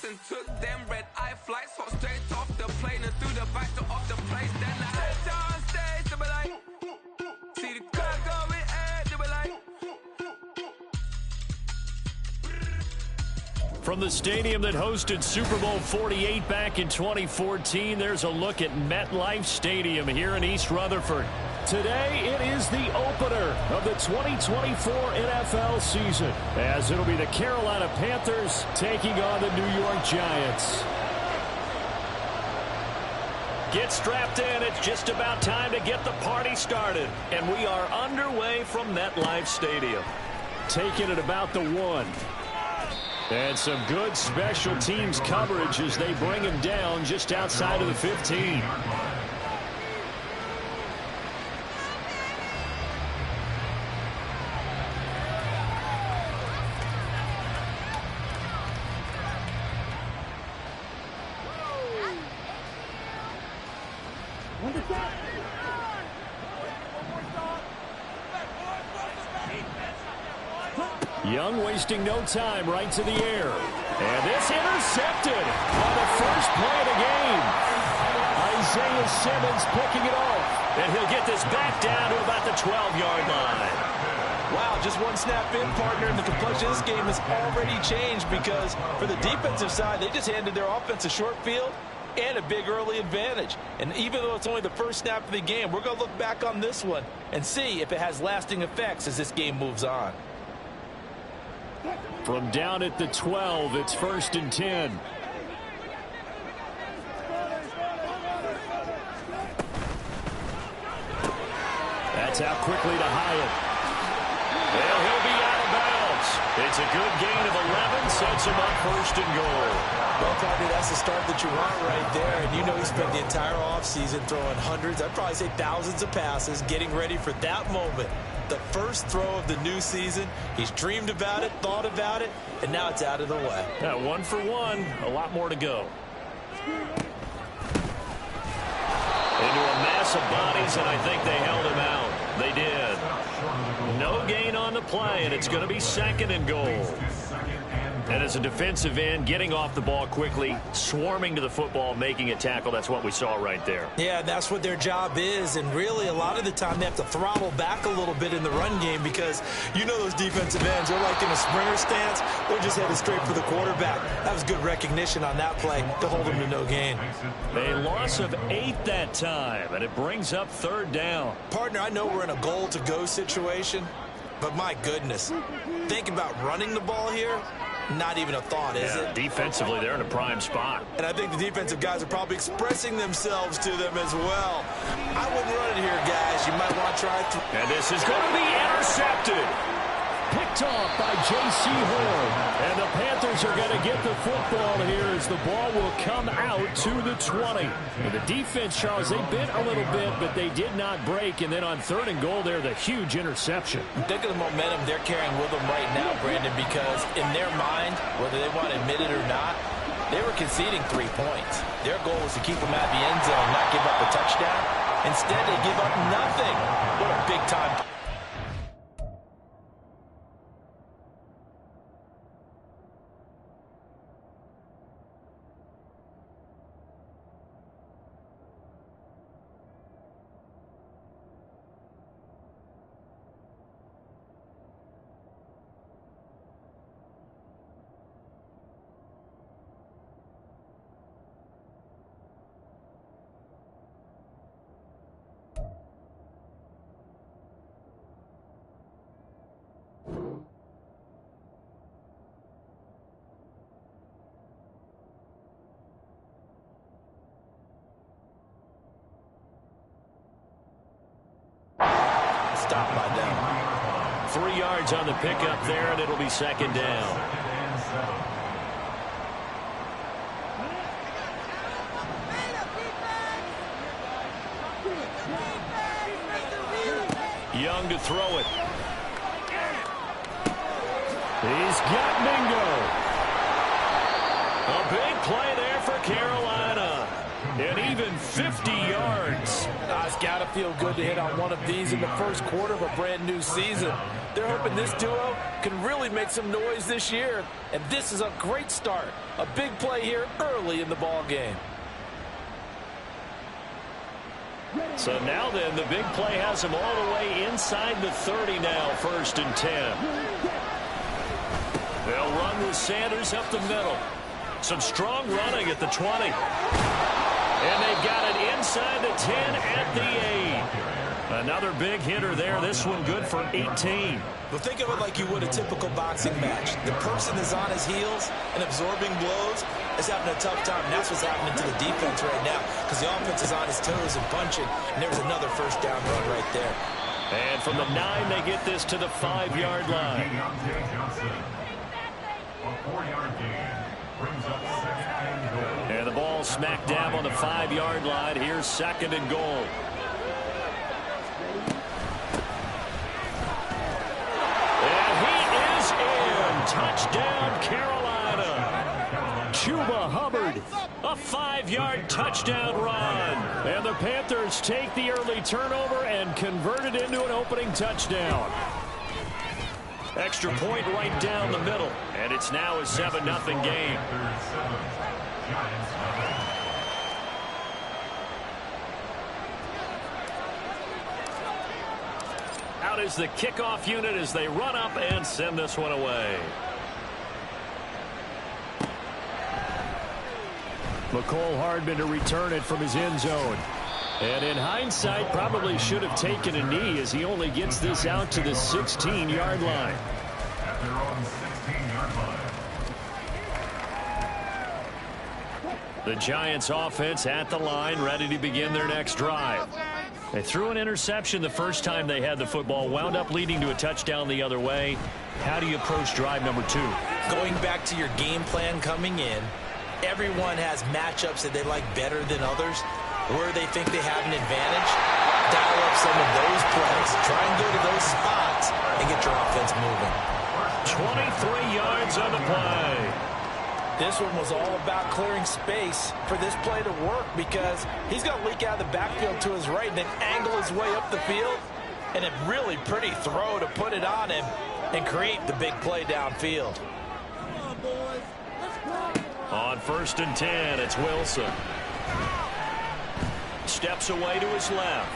and took them red-eye flights, hot straight off the plane and through the back door of the place. Then I head on stage, they be like, see the crowd going ahead, they be like. From the stadium that hosted Super Bowl 48 back in 2014, there's a look at MetLife Stadium here in East Rutherford. Today, it is the opener of the 2024 NFL season, as it'll be the Carolina Panthers taking on the New York Giants. Get strapped in. It's just about time to get the party started. And we are underway from MetLife Stadium. Taking it about the 1. And some good special teams coverage as they bring him down just outside of the 15. Young wasting no time, right to the air. And this intercepted on the first play of the game. Isaiah Simmons picking it off. And he'll get this back down to about the 12-yard line. Wow, just one snap in, partner, and the complexion of this game has already changed because for the defensive side, they just handed their offense a short field and a big early advantage. And even though it's only the first snap of the game, we're going to look back on this one and see if it has lasting effects as this game moves on. From down at the 12, it's 1st and 10. That's out quickly to Hyatt. Well, he'll be out of bounds. It's a good gain of 11, sets him up 1st and goal. Well, probably that's the start that you want right there. And you know he spent the entire offseason throwing hundreds, I'd probably say thousands of passes, getting ready for that moment. The first throw of the new season. He's dreamed about it, thought about it, and now it's out of the way. Yeah, 1 for 1. A lot more to go. Into a mass of bodies, and I think they held him out. They did. No gain on the play, and it's going to be 2nd and goal. And as a defensive end, getting off the ball quickly, swarming to the football, making a tackle, that's what we saw right there. Yeah, that's what their job is. And really, a lot of the time, they have to throttle back a little bit in the run game because you know those defensive ends, they're like in a sprinter stance. They're just headed straight for the quarterback. That was good recognition on that play to hold them to no gain. A loss of 8 that time, and it brings up 3rd down. Partner, I know we're in a goal-to-go situation, but my goodness, think about running the ball here. Not even a thought, is it? Defensively, they're in a prime spot. And I think the defensive guys are probably expressing themselves to them as well. I wouldn't run it here, guys. You might want to try it. And this is going to be intercepted. Picked off by J.C. Horn. And the Panthers are going to get the football here as the ball will come out to the 20. And the defense, Charles, they bit a little bit, but they did not break. And then on 3rd and goal there, the huge interception. Think of the momentum they're carrying with them right now, Brandon, because in their mind, whether they want to admit it or not, they were conceding 3 points. Their goal was to keep them out of the end zone, not give up a touchdown. Instead, they give up nothing. What a big-time. Stopped by them. 3 yards on the pickup there, and it'll be 2nd down. Young to throw it. He's got Mingo. A big play there for Carolina. and even 50 yards. It's got to feel good to hit on one of these in the first quarter of a brand new season. They're hoping this duo can really make some noise this year, and this is a great start. A big play here early in the ball game. So now then, the big play has them all the way inside the 30 now, 1st and 10. They'll run with Sanders up the middle. Some strong running at the 20. And they've got it inside the 10 at the 8. Another big hitter there. This one good for 18. Well, think of it like you would a typical boxing match. The person is on his heels and absorbing blows is having a tough time. And that's what's happening to the defense right now because the offense is on his toes and punching. And there's another first down run right there. And from the 9, they get this to the 5-yard line. And the ball smack dab on the 5-yard line. Here's 2nd and goal. Touchdown, Carolina. Chuba Hubbard, a 5-yard touchdown run. And the Panthers take the early turnover and convert it into an opening touchdown. Extra point right down the middle. And it's now a 7-0 game. Out is the kickoff unit as they run up and send this one away. McCole Hardman to return it from his end zone. And in hindsight, probably should have taken a knee as he only gets this out to the 16-yard line. The Giants offense at the line, ready to begin their next drive. They threw an interception the first time they had the football, wound up leading to a touchdown the other way. How do you approach drive number 2? Going back to your game plan coming in, everyone has matchups that they like better than others, where they think they have an advantage. Dial up some of those plays. Try and go to those spots and get your offense moving. 23 yards on the play. This one was all about clearing space for this play to work because he's going to leak out of the backfield to his right and then angle his way up the field. And a really pretty throw to put it on him and create the big play downfield. On 1st and 10, it's Wilson. Steps away to his left.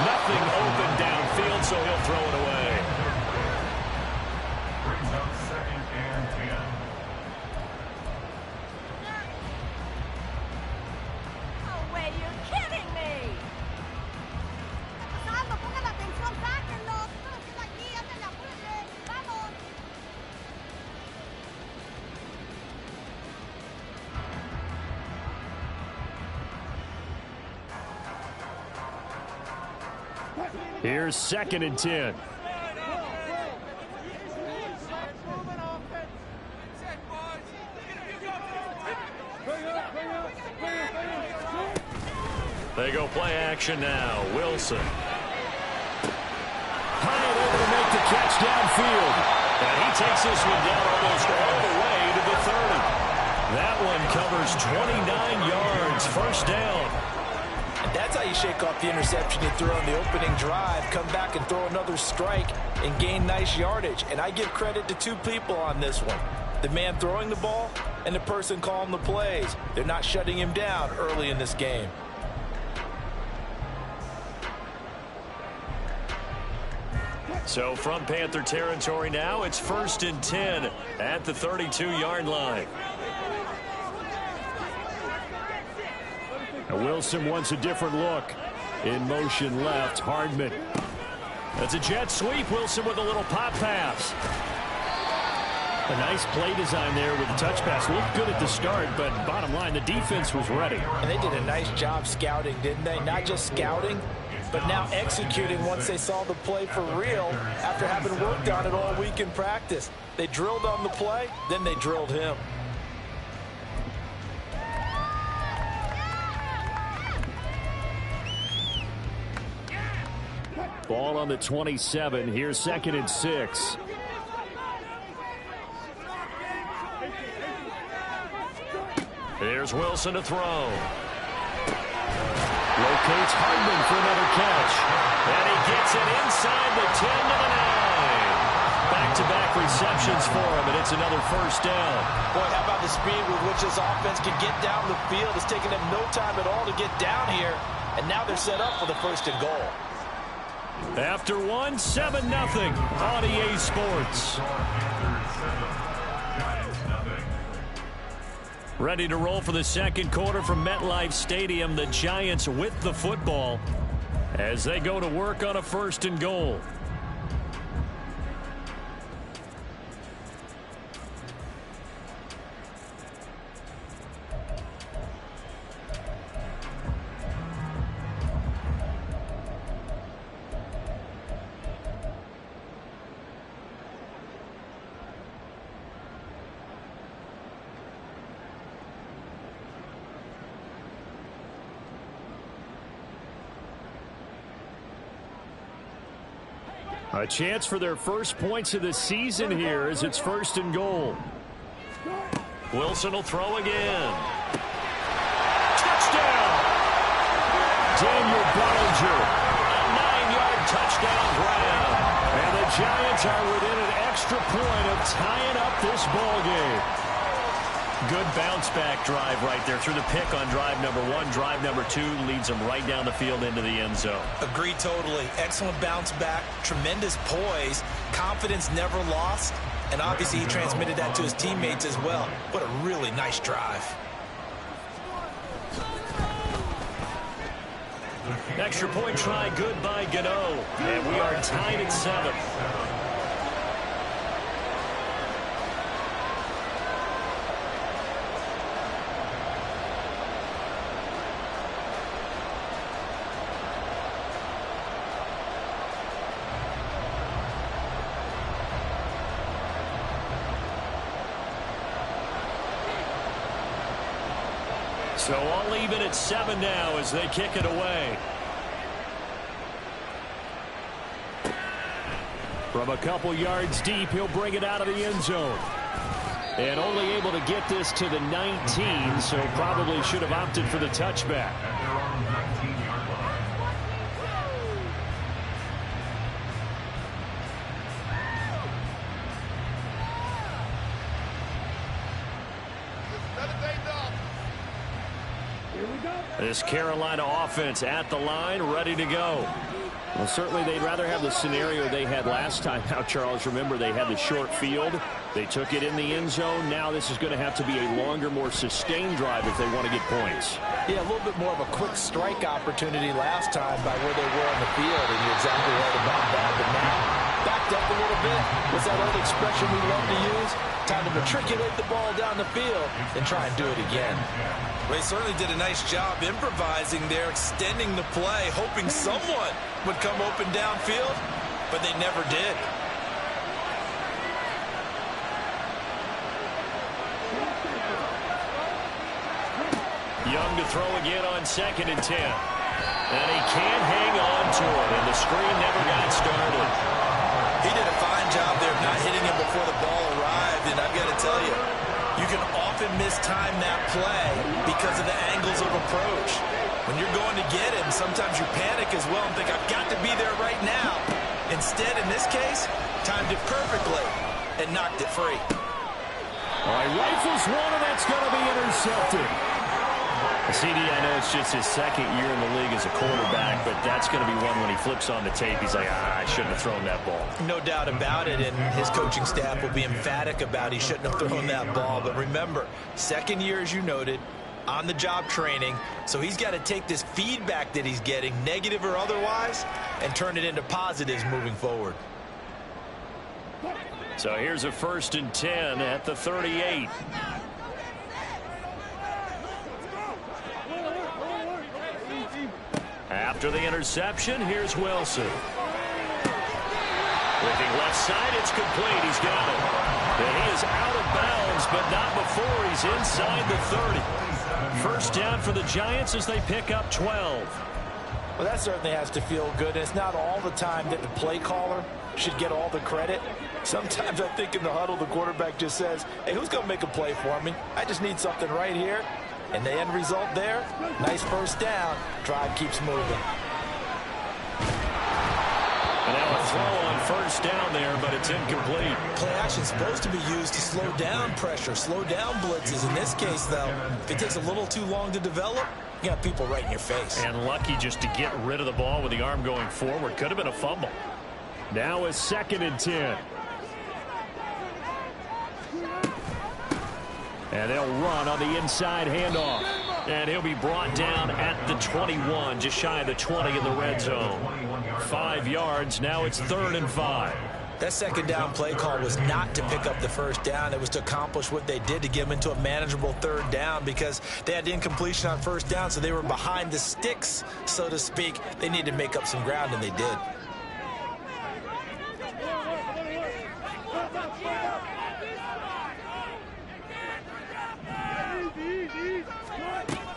Nothing open downfield, so he'll throw it away. Here's 2nd and 10. They go play action now. Wilson. High and able to make the catch downfield. And he takes this one down almost all the way to the 30. That one covers 29 yards. 1st down. And that's how you shake off the interception you threw on the opening drive. Come back and throw another strike and gain nice yardage. And I give credit to 2 people on this one. The man throwing the ball and the person calling the plays. They're not shutting him down early in this game. So from Panther territory now, it's 1st and 10 at the 32-yard line. Now Wilson wants a different look. In motion left, Hardman. That's a jet sweep. Wilson with a little pop pass. A nice play design there with the touch pass. Looked good at the start, but bottom line, the defense was ready. And they did a nice job scouting, didn't they? Not just scouting, but now executing once they saw the play for real after having worked on it all week in practice. They drilled on the play, then they drilled him. Ball on the 27. Here's 2nd and 6. Here's Wilson to throw. Locates Hardman for another catch. And he gets it inside the 10 to the 9. Back-to-back receptions for him, and it's another first down. Boy, how about the speed with which this offense can get down the field? It's taken them no time at all to get down here, and now they're set up for the first and goal. After 7-0 on EA Sports. Ready to roll for the second quarter from MetLife Stadium. The Giants with the football as they go to work on a first and goal. A chance for their first points of the season here as it's first and goal. Wilson will throw again. Touchdown! Daniel Bellinger, a 9-yard touchdown grab. And the Giants are within an extra point of tying up this ball game. Good bounce-back drive right there through the pick on drive number 1. Drive number 2 leads them right down the field into the end zone. Agree totally. Excellent bounce back, tremendous poise, confidence never lost, and obviously he transmitted that to his teammates as well. What a really nice drive. Extra point try good by Gano, and we are tied at 7. So all even at 7 now as they kick it away. From a couple yards deep, he'll bring it out of the end zone. And only able to get this to the 19, so probably should have opted for the touchback. This Carolina offense at the line, ready to go. Well, certainly they'd rather have the scenario they had last time. Now, Charles, remember they had the short field. They took it in the end zone. Now this is going to have to be a longer, more sustained drive if they want to get points. Yeah, a little bit more of a quick strike opportunity last time by where they were on the field, and you're exactly right about that. But now, backed up a little bit. What's that old expression we love to use? Time to matriculate the ball down the field and try and do it again. Well, they certainly did a nice job improvising there, extending the play, hoping someone would come open downfield, but they never did. Young to throw again on 2nd and 10. And he can't hang on to it, and the screen never got started. He did a fine job there of not hitting him before the ball arrived, and I've got to tell you, you can often mistime that play because of the angles of approach. When you're going to get him, sometimes you panic as well and think, I've got to be there right now. Instead, in this case, timed it perfectly and knocked it free. All right, rifles one, and that's going to be intercepted. CD, I know it's just his second year in the league as a quarterback, but that's going to be one when he flips on the tape. He's like, I shouldn't have thrown that ball. No doubt about it, and his coaching staff will be emphatic about he shouldn't have thrown that ball. But remember, second year, as you noted, on-the-job training, so he's got to take this feedback that he's getting, negative or otherwise, and turn it into positives moving forward. So here's a 1st and 10 at the 38. After the interception, here's Wilson. Looking left side, it's complete. He's got it. And he is out of bounds, but not before he's inside the 30. First down for the Giants as they pick up 12. Well, that certainly has to feel good. And it's not all the time that the play caller should get all the credit. Sometimes I think in the huddle, the quarterback just says, hey, who's going to make a play for me? I just need something right here. And the end result there, nice first down. Drive keeps moving. And now a throw on first down there, but it's incomplete. Play action is supposed to be used to slow down pressure, slow down blitzes. In this case, though, if it takes a little too long to develop, you got people right in your face. And lucky just to get rid of the ball with the arm going forward. Could have been a fumble. Now a 2nd and 10. And they'll run on the inside handoff. And he'll be brought down at the 21, just shy of the 20 in the red zone. 5 yards, now it's 3rd and 5. That second down play call was not to pick up the first down. It was to accomplish what they did to get them into a manageable 3rd down because they had incompletion on first down, so they were behind the sticks, so to speak. They needed to make up some ground, and they did.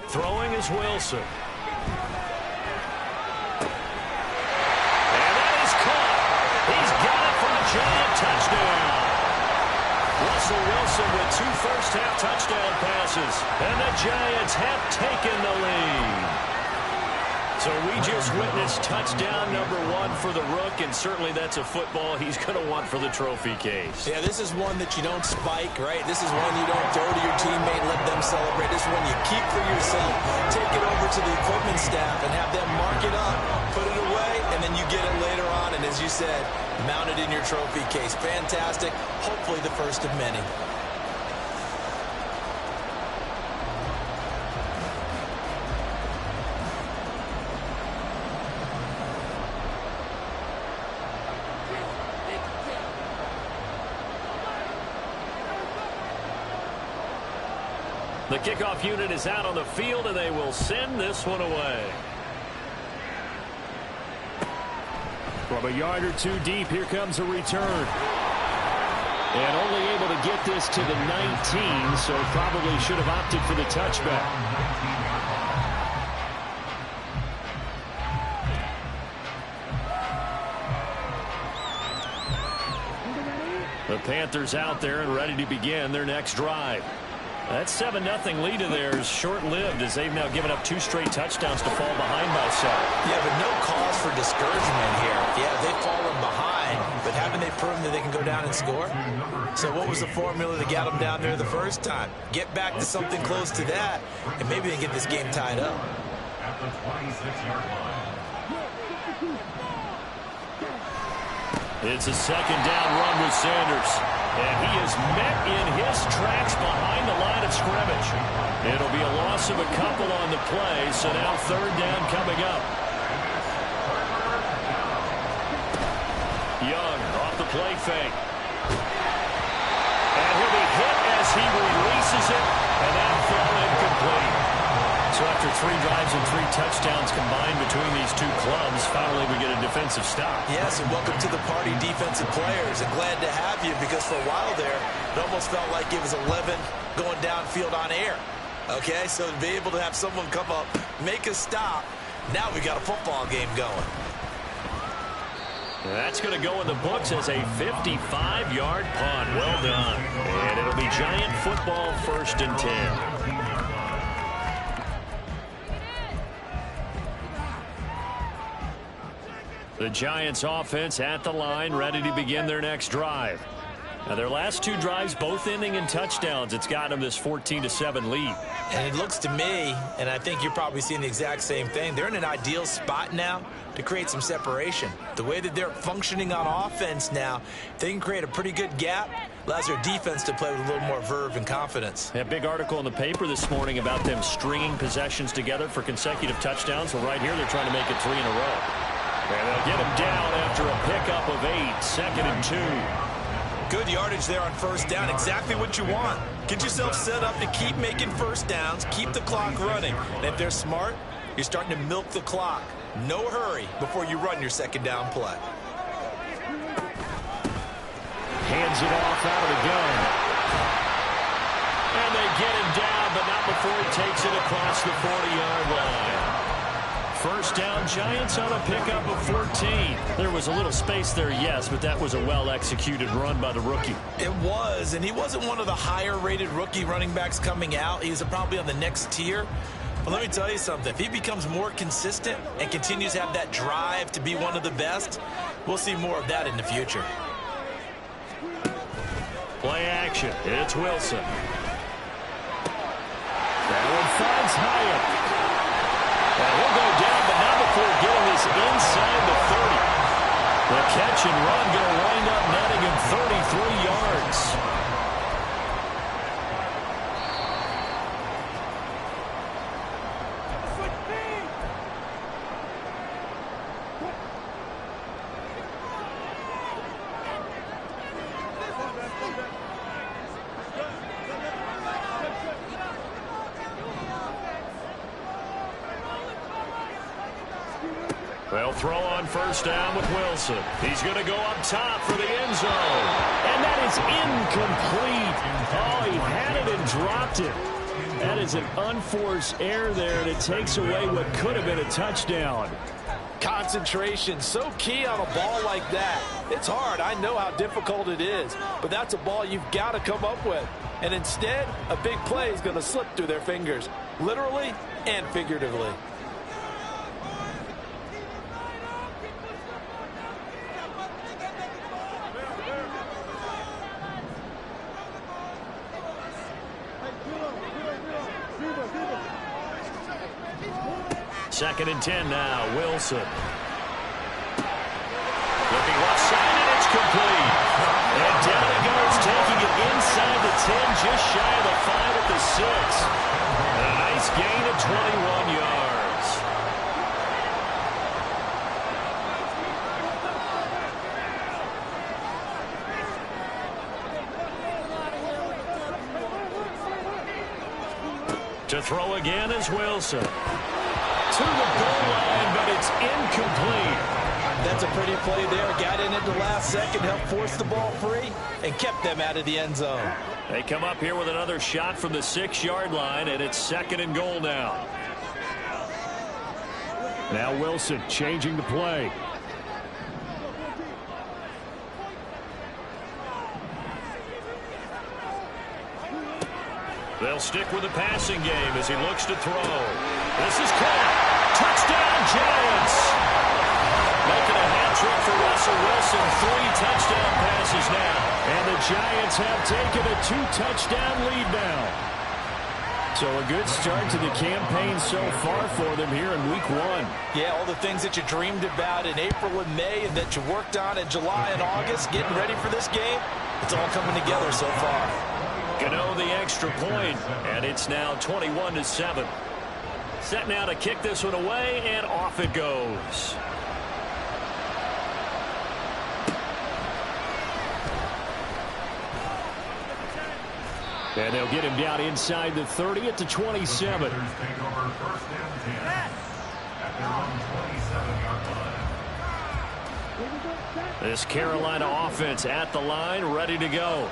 Throwing is Wilson. And that is caught. He's got it for a giant touchdown. Russell Wilson with 2 first-half touchdown passes. And the Giants have taken the lead. So we just witnessed touchdown number 1 for the Rook, and certainly that's a football he's going to want for the trophy case. Yeah, this is one that you don't spike, right? This is one you don't throw to your teammate, let them celebrate. This is one you keep for yourself, take it over to the equipment staff and have them mark it up, put it away, and then you get it later on, and as you said, mount it in your trophy case. Fantastic. Hopefully the first of many. The kickoff unit is out on the field, and they will send this one away. From a yard or 2 deep, here comes a return. And only able to get this to the 19, so probably should have opted for the touchback. The Panthers out there and ready to begin their next drive. That 7-0 lead of theirs short-lived as they've now given up 2 straight touchdowns to fall behind by 7. Yeah, but no cause for discouragement here. Yeah, they've fallen behind, but haven't they proven that they can go down and score? So what was the formula that got them down there the first time? Get back to something close to that, and maybe they get this game tied up. It's a 2nd down run with Sanders. And he is met in his tracks behind the line of scrimmage. It'll be a loss of a couple on the play, so now 3rd down coming up. Young off the play fake. And he'll be hit as he releases it, and that throw incomplete. So after 3 drives and 3 touchdowns combined between these 2 clubs, finally we get a defensive stop. Yes, and welcome to the party, defensive players. And glad to have you because for a while there, it almost felt like it was 11 going downfield on air. Okay, so to be able to have someone come up, make a stop, now we got a football game going. That's going to go in the books as a 55-yard punt. Well done. And it'll be Giant football 1st and 10. The Giants offense at the line, ready to begin their next drive. Now their last 2 drives, both ending in touchdowns. It's got them this 14-7 lead. And it looks to me, and I think you're probably seeing the exact same thing, they're in an ideal spot now to create some separation. The way that they're functioning on offense now, they can create a pretty good gap, allows their defense to play with a little more verve and confidence. A big article in the paper this morning about them stringing possessions together for consecutive touchdowns. Well, right here they're trying to make it 3 in a row. And they'll get him down after a pickup of 8, 2nd and 2. Good yardage there on first down, exactly what you want. Get yourself set up to keep making first downs, keep the clock running. And if they're smart, you're starting to milk the clock. No hurry before you run your 2nd down play. Hands it off out of the gun. And they get him down, but not before he takes it across the 40-yard line. First down, Giants on a pickup of 14. There was a little space there, yes, but that was a well-executed run by the rookie. It was, and he wasn't one of the higher-rated rookie running backs coming out. He's probably on the next tier. But let me tell you something. If he becomes more consistent and continues to have that drive to be one of the best, we'll see more of that in the future. Play action. It's Wilson. That one finds Hyatt. And he'll go down, but not before getting this inside the 30. The catch and run going to wind up netting him 33 yards. They'll throw on first down with Wilson. He's going to go up top for the end zone. And that is incomplete. Oh, he had it and dropped it. That is an unforced error there, and it takes away what could have been a touchdown. Concentration, so key on a ball like that. It's hard. I know how difficult it is, but that's a ball you've got to come up with. And instead, a big play is going to slip through their fingers, literally and figuratively. Second and 10 now, Wilson. Looking left side, and it's complete. And down it goes, taking it inside the 10, just shy of the 5 at the 6. A nice gain of 21 yards. To throw again is Wilson. To the goal line, but it's incomplete. That's a pretty play there. Got in at the last second, helped force the ball free, and kept them out of the end zone. They come up here with another shot from the 6-yard line, and it's second and goal now. Now Wilson changing the play. They'll stick with the passing game as he looks to throw. This is caught. Touchdown, Giants. Making a hat trick for Russell Wilson. 3 touchdown passes now. And the Giants have taken a 2-touchdown lead now. So a good start to the campaign so far for them here in week 1. Yeah, all the things that you dreamed about in April and May and that you worked on in July and August, getting ready for this game, it's all coming together so far. Gano the extra point, and it's now 21-7. Set now to kick this one away, and off it goes. And they'll get him down inside the 30 at the 27. This Carolina offense at the line, ready to go.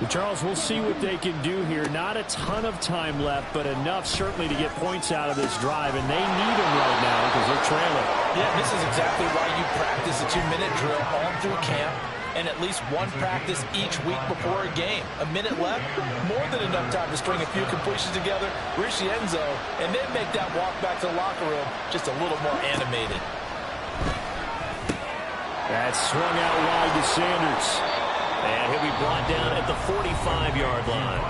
Charles, we'll see what they can do here. Not a ton of time left, but enough certainly to get points out of this drive, and they need them right now because they're trailing. Yeah, this is exactly why you practice a 2-minute drill all through camp and at least one practice each week before a game. A minute left, more than enough time to string a few completions together, reach the end zone, and then make that walk back to the locker room just a little more animated. That's swung out wide to Sanders. And he'll be brought down at the 45-yard line.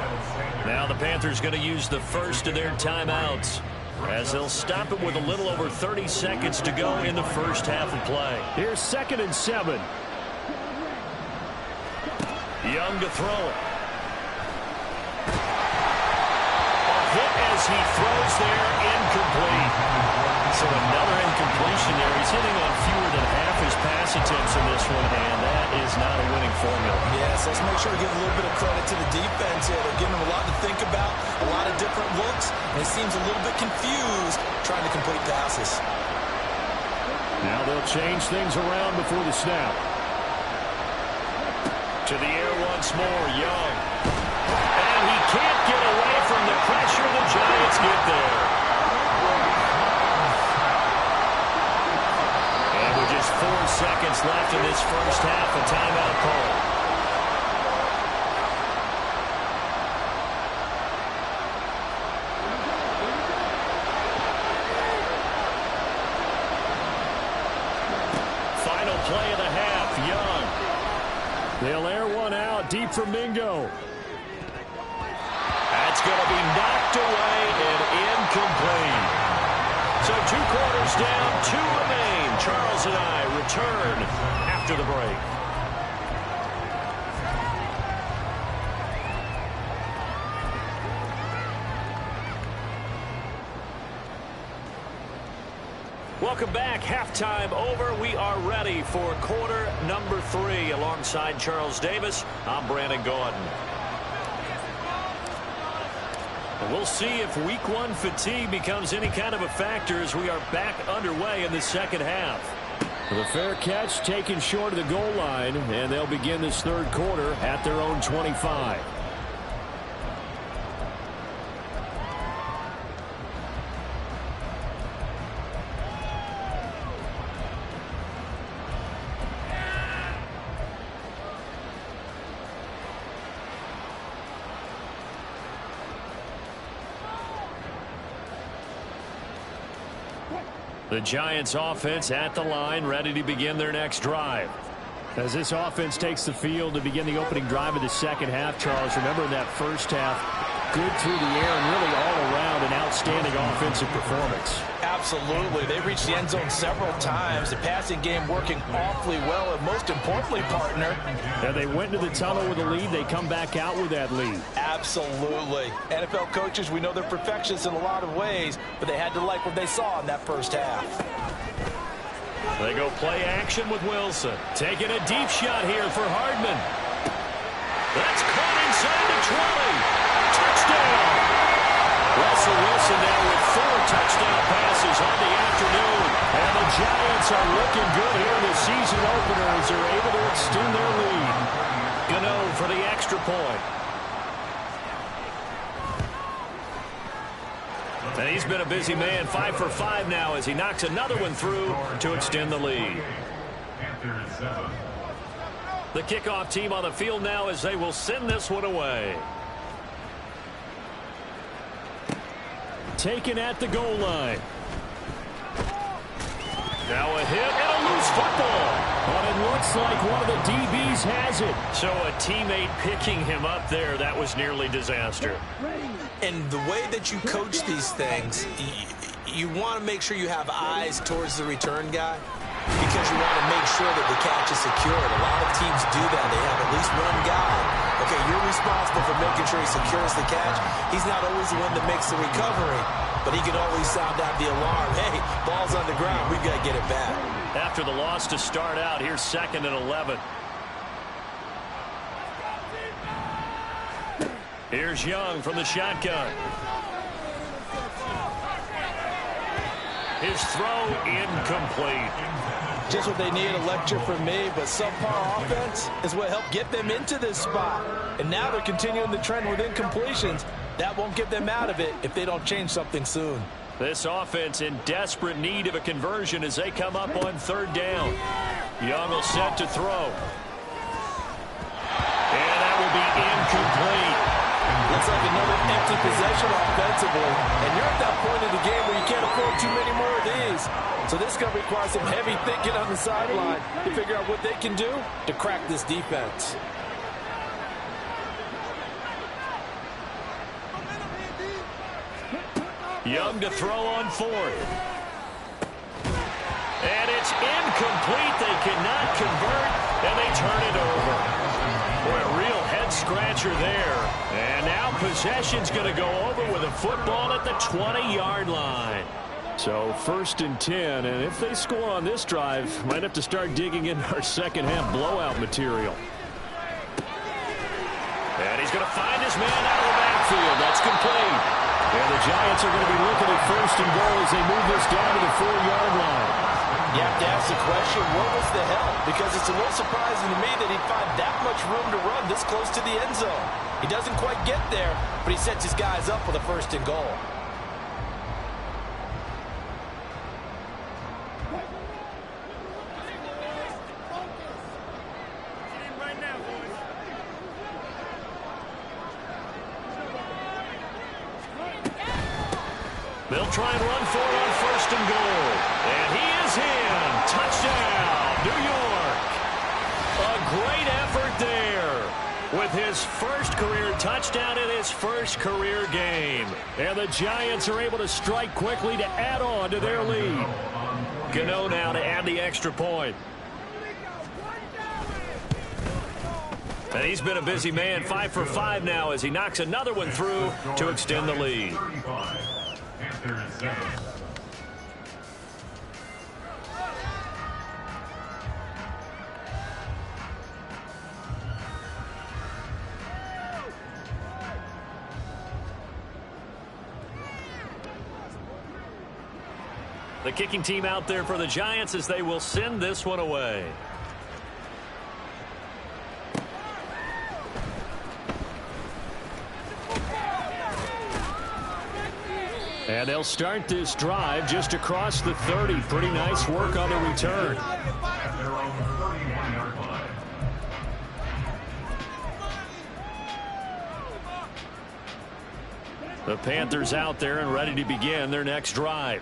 Now the Panthers going to use the first of their timeouts as they'll stop it with a little over 30 seconds to go in the first half of play. Here's 2nd and 7. Young to throw it. A hit as he throws there, incomplete. So another incompletion there. He's hitting on fewer than half his pass attempts in this one, and that is not a winning formula. Yes, let's make sure to give a little bit of credit to the defense here. They're giving him a lot to think about, a lot of different looks, and he seems a little bit confused trying to complete passes. Now they'll change things around before the snap. To the air once more, Young. And he can't get away from the pressure. The Giants get there. play of the half. Young. They'll air one out deep for Mingo. That's going to be knocked away and incomplete. So 2 quarters down, 2 remain. Charles and I return after the break. Welcome back. Halftime over. We are ready for quarter number 3. Alongside Charles Davis, I'm Brandon Gordon. And we'll see if week 1 fatigue becomes any kind of a factor as we are back underway in the second half. The fair catch taken short of the goal line, and they'll begin this third quarter at their own 25. The Giants offense at the line, ready to begin their next drive. As this offense takes the field to begin the opening drive of the second half, Charles, remember in that first half, good through the air and really all around an outstanding offensive performance. Absolutely. They reached the end zone several times. The passing game working awfully well, and most importantly, partner. And they went into the tunnel with a lead. They come back out with that lead. Absolutely. NFL coaches, we know they're perfectionists in a lot of ways, but they had to like what they saw in that first half. They go play action with Wilson. Taking a deep shot here for Hardman. That's caught inside the 20. Touchdown. Russell Wilson now with 4 touchdown passes on the afternoon. And the Giants are looking good here in the season opener as they're able to extend their lead. Gano for the extra point. And he's been a busy man, 5 for 5 now as he knocks another one through to extend the lead. The kickoff team on the field now as they will send this one away. Taken at the goal line. Now a hit and a loose football. But it looks like one of the DBs has it. So a teammate picking him up there, that was nearly disaster. And the way that you coach these things, you want to make sure you have eyes towards the return guy because you want to make sure that the catch is secured. A lot of teams do that. They have at least one guy. Okay, you're responsible for making sure he secures the catch. He's not always the one that makes the recovery, but he can always sound out the alarm. Hey, ball's on the ground. We've got to get it back. After the loss to start out, here's 2nd and 11. Here's Young from the shotgun. His throw incomplete. Just what they need, a lecture from me, but subpar offense is what helped get them into this spot. And now they're continuing the trend with incompletions. That won't get them out of it if they don't change something soon. This offense in desperate need of a conversion as they come up on 3rd down. Young will set to throw. And that will be incomplete. Looks like another empty possession offensively. And you're at that point in the game where you can't afford too many more of these. So this is going to require some heavy thinking on the sideline to figure out what they can do to crack this defense. Young to throw on 4th. And it's incomplete. They cannot convert, and they turn it over. Boy, a real head-scratcher there. And now possession's going to go over with a football at the 20-yard line. So 1st and 10, and if they score on this drive, might have to start digging into our second-half blowout material. And he's going to find his man out of the backfield. That's complete. And the Giants are going to be looking at 1st and goal as they move this down to the 4-yard line. You have to ask the question, what was the help? Because it's a little surprising to me that he'd find that much room to run this close to the end zone. He doesn't quite get there, but he sets his guys up for the 1st and goal. They'll try and run for it on 1st and goal. And he is in. Touchdown. New York. A great effort there with his first career touchdown in his first career game. And the Giants are able to strike quickly to add on to their lead. Gano now to add the extra point. And he's been a busy man, 5 for 5 now as he knocks another one through to extend the lead. The kicking team out there for the Giants as they will send this one away. And they'll start this drive just across the 30. Pretty nice work on the return. The Panthers out there and ready to begin their next drive.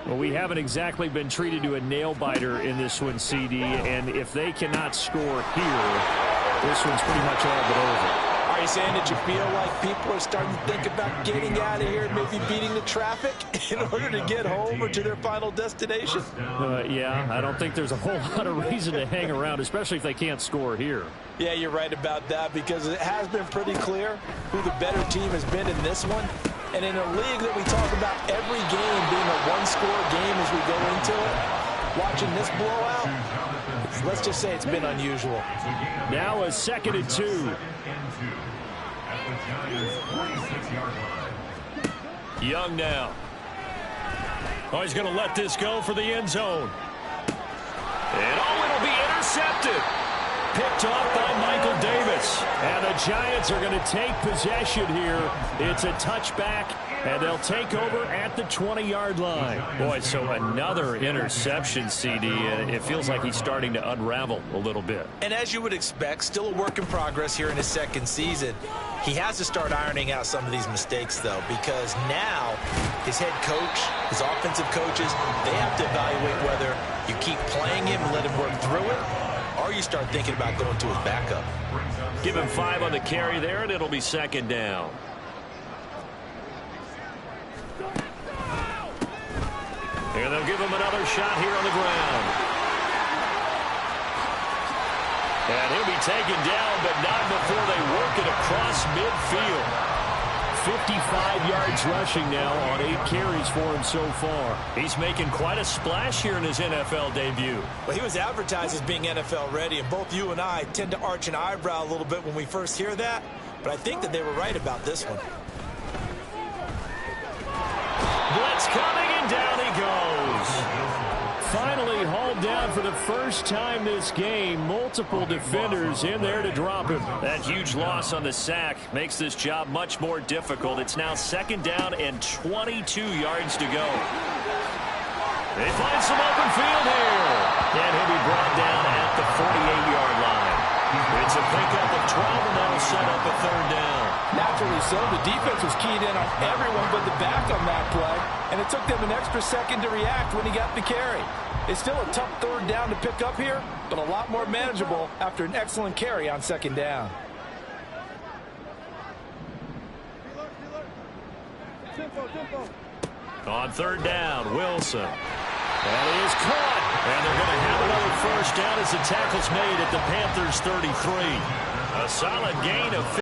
Well, we haven't exactly been treated to a nail-biter in this one, CD, and if they cannot score here, this one's pretty much all but over. Are you saying that you feel like people are starting to think about getting out of here, maybe beating the traffic in order to get home or to their final destination? Yeah, I don't think there's a whole lot of reason to hang around, especially if they can't score here. Yeah, you're right about that because it has been pretty clear who the better team has been in this one. And in a league that we talk about every game being a one-score game as we go into it, watching this blowout, let's just say it's been unusual. Now a 2nd and 2. Young now. Oh, he's going to let this go for the end zone. And it'll be intercepted. Picked off by Michael Davis. And the Giants are going to take possession here. It's a touchback, and they'll take over at the 20-yard line. Boy, so another interception, CD. It feels like he's starting to unravel a little bit. And as you would expect, still a work in progress here in his second season. He has to start ironing out some of these mistakes, though, because now his head coach, his offensive coaches, they have to evaluate whether you keep playing him and let him work through it, or you start thinking about going to his backup. Give him 5 on the carry there, and it'll be 2nd down. And they'll give him another shot here on the ground. And he'll be taken down, but not before they work it across midfield. 55 yards rushing now on 8 carries for him so far. He's making quite a splash here in his NFL debut. Well, he was advertised as being NFL ready, and both you and I tend to arch an eyebrow a little bit when we first hear that, but I think that they were right about this one. Blitz coming, and down he goes. Finally hauled down for the first time this game. Multiple defenders in there to drop him. That huge loss on the sack makes this job much more difficult. It's now 2nd down and 22 yards to go. They find some open field here. And he'll be brought down at the 48-yard line. It's a pickup of 12, and that'll set up a 3rd down. Naturally so. The defense was keyed in on everyone but the back on that play, and it took them an extra second to react when he got the carry. It's still a tough 3rd down to pick up here, but a lot more manageable after an excellent carry on 2nd down. On 3rd down, Wilson. And he is caught. And they're going to have another 1st down as the tackle's made at the Panthers' 33. A solid gain of